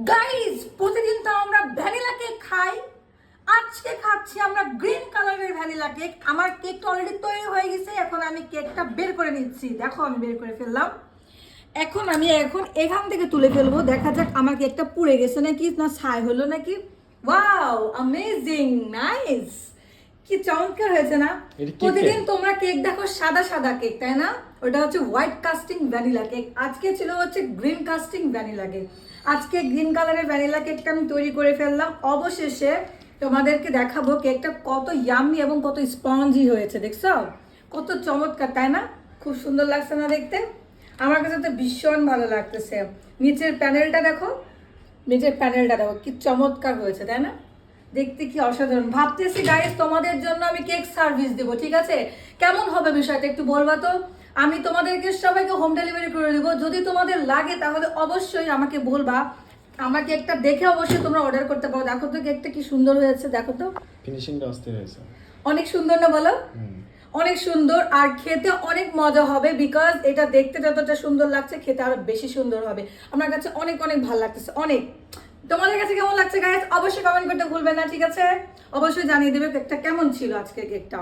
Guys, প্রতিদিন তো আমরা ভ্যানিলা কেক খাই। আজকে খাচ্ছি আমরা গ্রিন কালারের ভ্যানিলা কেক। আমার কেকটা অলরেডি তৈরি হয়ে গেছে। এখন আমি কেকটা বের করে নিচ্ছি। দেখো, আমি বের করে ফেললাম। এখন এখান থেকে তুলে ফেলবো। দেখা যাক আমার কেকটা পুড়ে গেছে নাকি না ছাই হলো নাকি। ওয়াও, অ্যামেজিং, নাইস, কি চমৎকার হয়েছে না। প্রতিদিন তোমরা কেক দেখো সাদা সাদা কেক, তাই না? ওটা হচ্ছে হোয়াইট কাস্টিং ভ্যানিলা কেক। আজকে ছিল হচ্ছে গ্রিন কাস্টিং ভ্যানিলা কেক। আজকে গ্রিন কালারের ভ্যানিলা কেকটা আমি তৈরি করে ফেললাম। অবশেষে তোমাদেরকে দেখাবো কেকটা কত ইয়াম্মি এবং কত স্পঞ্জি হয়েছে। দেখছো কত চমৎকার, তাই না? খুব সুন্দর লাগছে না দেখতে? আমার কাছে তো ভীষণ ভালো লাগতেছে। নিচের প্যানেলটা দেখো, কি চমৎকার হয়েছে, তাই না? দেখতে কি অসাধারণ। ভাবতেছি গাইস, তোমাদের জন্য আমি কেক সার্ভিস দেবো, ঠিক আছে? কেমন হবে বিষয়টা একটু বলবা তো। আমি তোমাদেরকে সবাইকে হোম ডেলিভারি করে দেবো। যদি তোমাদের লাগে তাহলে অবশ্যই আমাকে বলবা। আমার কেকটা দেখে অবশ্যই তোমরা অর্ডার করতে পারো। দেখো তো কেকটা কি সুন্দর হয়েছে, দেখো তো। ফিনিশিংটা অস্থির হয়েছে। অনেক সুন্দর না বলো? অনেক সুন্দর, আর খেতে অনেক মজা হবে। বিকজ এটা দেখতে যতটা সুন্দর লাগছে, খেতে আরো বেশি সুন্দর হবে। আমার কাছে অনেক অনেক ভালো লাগতেছে, অনেক। তোমাদের কাছে কেমন লাগছে গাইস? অবশ্যই কমেন্ট করতে ভুলবেন না, ঠিক আছে? অবশ্যই জানিয়ে দেবে কেকটা কেমন ছিল আজকে কেকটা।